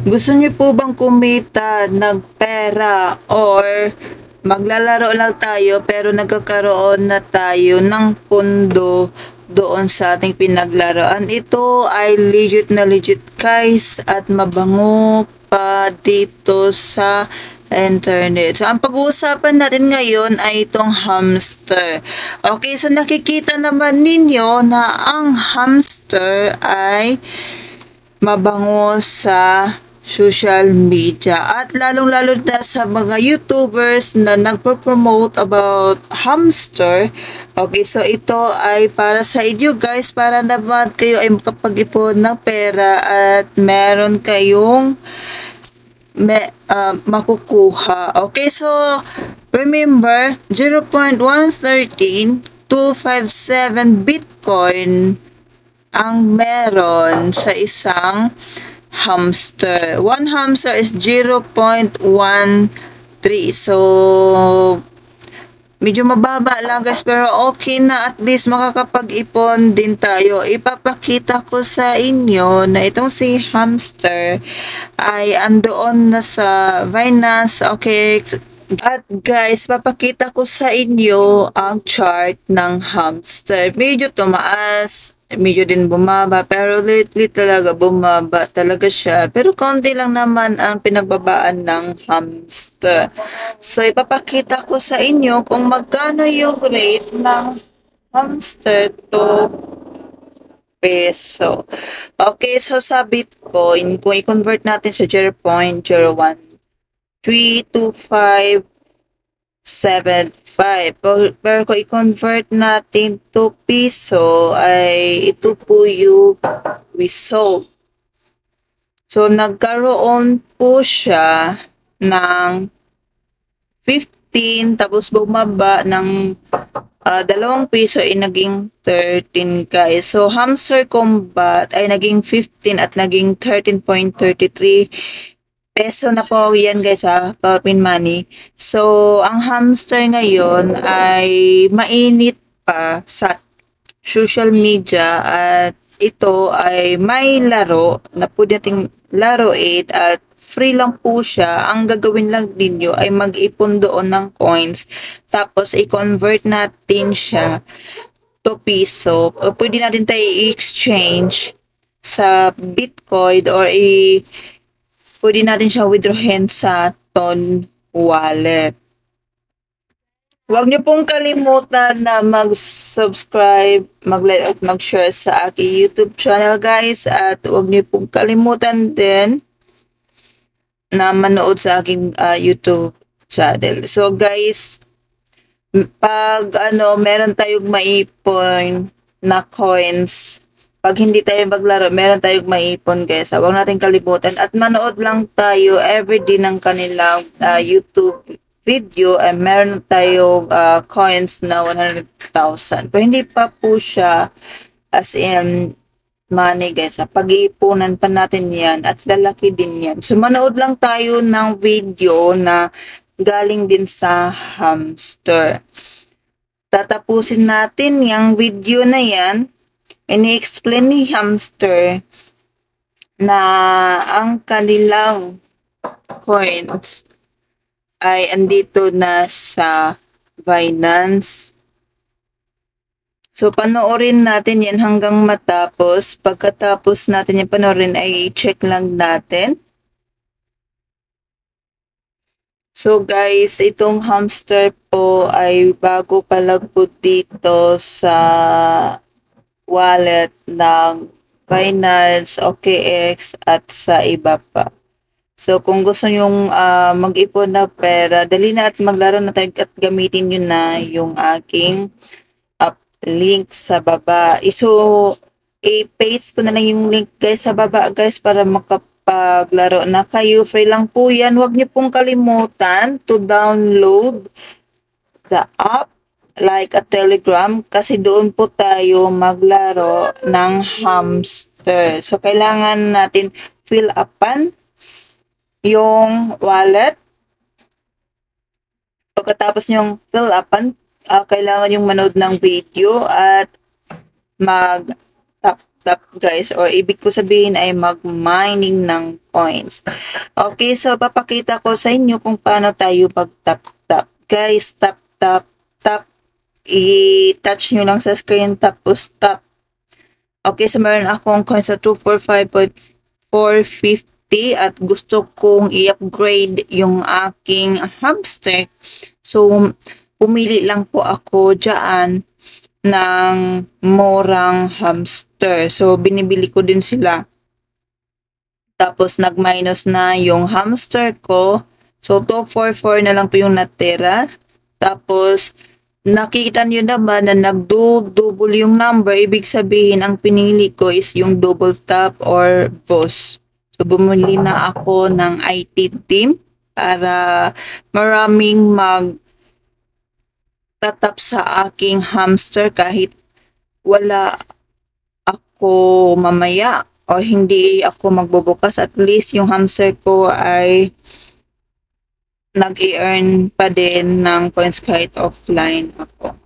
Gusto niyo po bang kumita ng pera or maglalaro lang tayo pero nagkakaroon na tayo ng pundo doon sa ating pinaglaruan? Ito ay legit na legit guys at mabango pa dito sa internet. So, ang pag-uusapan natin ngayon ay itong hamster. Okay, so nakikita naman ninyo na ang hamster ay mabango sa social media at lalong-lalo na sa mga YouTubers na nagpo-promote about hamster. Okay, so ito ay para sa inyo guys, para naman kayo ay makapag-ipon ng pera at meron kayong makukuha. Okay, so remember 0.113 Bitcoin ang meron sa isang hamster. One hamster is 0.13. So, medyo mababa lang guys, pero okay na, at least makakapag-ipon din tayo. Ipapakita ko sa inyo na itong si hamster ay andoon na sa Binance. Okay, at guys, papakita ko sa inyo ang chart ng hamster. Medyo tumaas, medyo din bumaba, pero lately talaga bumaba talaga siya. Pero konti lang naman ang pinagbabaan ng hamster. So, ipapakita ko sa inyo kung magkano yung rate ng hamster to peso. Okay, so sa Bitcoin, kung i-convert natin sa 0.0132575. Pero kung i-convert natin to piso, ay ito po yung result. So, nagkaroon po siya ng 15, tapos bumaba ng 2 piso ay naging 13 guys. So, hamster combat ay naging 15 at naging 13.33 peso na po yan guys ha, Philippine money. So, ang hamster ngayon ay mainit pa sa social media at ito ay may laro na pwede nating laruin at free lang po siya. Ang gagawin lang ninyo ay mag-ipon doon ng coins, tapos i-convert natin siya to piso. O pwede natin tayo i-exchange sa Bitcoin or pwede natin siya withdrawin sa Ton wallet. Huwag niyo pong kalimutan na mag-subscribe, mag-like at mag-share sa aking YouTube channel guys, at huwag niyo pong kalimutan din na manood sa aking YouTube channel. So guys, pag meron tayong maipon na coins, pag hindi tayo maglaro, meron tayong maipon guys. Huwag natin kalimutan at manood lang tayo everyday ng kanilang YouTube video, ay meron tayong coins na 100,000. Pero hindi pa po siya as in money guys. Pag-iipunan pa natin yan at lalaki din yan. So, manood lang tayo ng video na galing din sa hamster. Tatapusin natin yung video na yan. Ini-explain ni hamster na ang kanilang coins ay andito na sa Binance. So, panoorin natin yan hanggang matapos. Pagkatapos natin yung panoorin, ay check lang natin. So, guys, itong hamster po ay bago pa lang po dito sa wallet ng Binance, OKX, at sa iba pa. So, kung gusto nyong mag-ipon na pera, dali na at maglaro na tayo at gamitin nyo na yung aking link sa baba. So, i-paste ko na lang yung link guys sa baba guys para makapaglaro na kayo. Free lang po yan. Huwag nyo pong kalimutan to download the app like a Telegram kasi doon po tayo maglaro ng hamster. So, kailangan natin fill upan yung wallet. Pagkatapos yung fill upan, kailangan yung manood ng video at mag-tap tap guys, or ibig ko sabihin ay mag-mining ng coins. Okay, so papakita ko sa inyo kung paano tayo mag-tap-tap. Guys, tap-tap, tap. I-touch nyo lang sa screen, tapos tap. Okay, so meron akong coins sa 245.450 at gusto kong i-upgrade yung aking hamster. So, pumili lang po ako dyan ng murang hamster. So, binibili ko din sila. Tapos, nag-minus na yung hamster ko. So, 244 na lang po yung natira. Tapos, nakikita nyo naman na nag-double yung number. Ibig sabihin, ang pinili ko is yung double tap or boss. So, bumili na ako ng IT team para maraming tatap sa aking hamster kahit wala ako mamaya o hindi ako magbubukas. At least yung hamster ko ay nag-i-earn pa din ng coins kahit offline ako.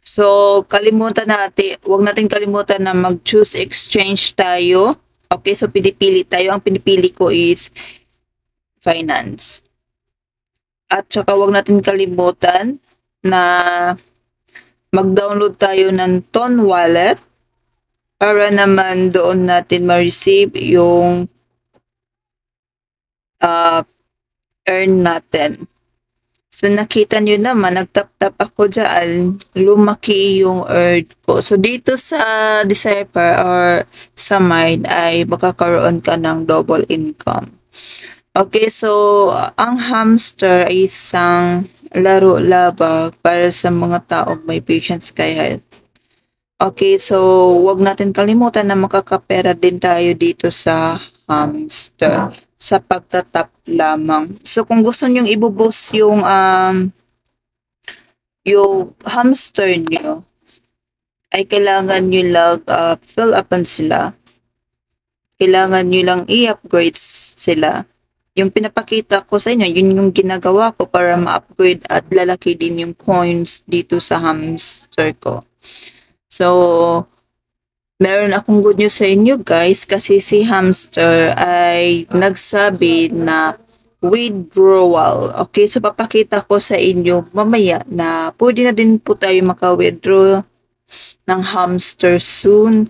So, huwag natin kalimutan na mag-choose exchange tayo. Okay, so pinipili tayo. Ang pinipili ko is finance. At saka huwag natin kalimutan na mag-download tayo ng Ton Wallet para naman doon natin ma-receive yung earn natin. So, nakita nyo naman, nagtap-tap ako dyan, lumaki yung earn ko. So, dito sa Decipher or sa Mind ay makakaroon ka ng double income. Okay, so, ang hamster ay isang laro labag para sa mga taong may patience kaya. Okay, so wag natin kalimutan na makakapera din tayo dito sa hamster sa pagtatap lamang. So kung gusto niyo ibuboost yung hamster niyo, ay kailangan niyo lang fill upan sila. Kailangan niyo lang i-upgrade sila. Yung pinapakita ko sa inyo, yun yung ginagawa ko para ma-upgrade at lalaki din yung coins dito sa hamster ko. So, meron akong good news sa inyo guys kasi si hamster ay nagsabi na withdrawal. Okay, so papakita ko sa inyo mamaya na pwede na din po tayo maka-withdraw ng hamster soon.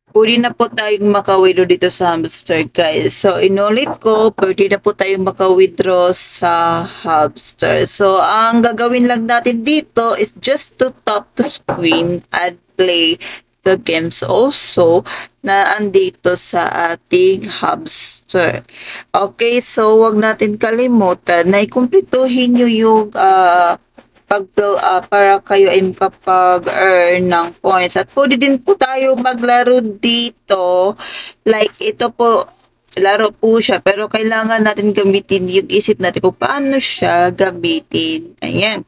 Pwede na po tayong maka-withdraw dito sa hamster guys. So, inulit ko, pwede na po tayong maka-withdraw sa hamster. So, ang gagawin lang natin dito is just to tap the screen and play the games also na andito sa ating hamster. Okay, so wag natin kalimutan na ikumpletuhin nyo yung pag-fill up para kayo ay makapag-earn ng points. At pwede din po tayo maglaro dito. Like, ito po, laro po siya. Pero kailangan natin gamitin yung isip natin kung paano siya gamitin. Ayan.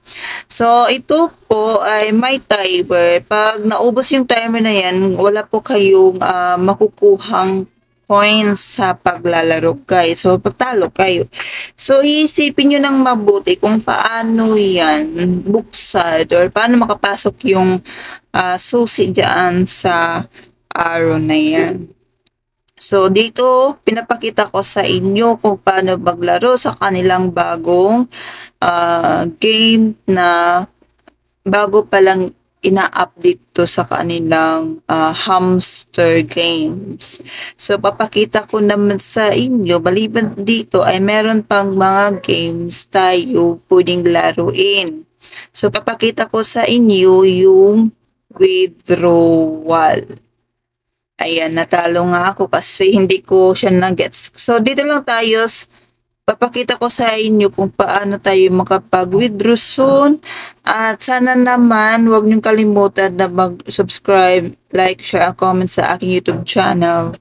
So, ito po ay may timer. Pag naubos yung timer na yan, wala po kayong makukuhang points sa paglalaro guys. So, pagtalo kayo. So, iisipin nyo ng mabuti kung paano yan buksan or paano makapasok yung susi dyan sa arrow na yan. So, dito, pinapakita ko sa inyo kung paano maglaro sa kanilang bagong game na bago pa lang ina-update to sa kanilang hamster games. So, papakita ko naman sa inyo, maliban dito ay meron pang mga games tayo pwedeng laruin. So, papakita ko sa inyo yung withdrawal. Ayan, natalo nga ako kasi hindi ko siya na-gets. So, dito lang tayo. Papakita ko sa inyo kung paano tayo makapag-withdraw soon. At sana naman, huwag niyong kalimutan na mag-subscribe, like, share, and comment sa aking YouTube channel.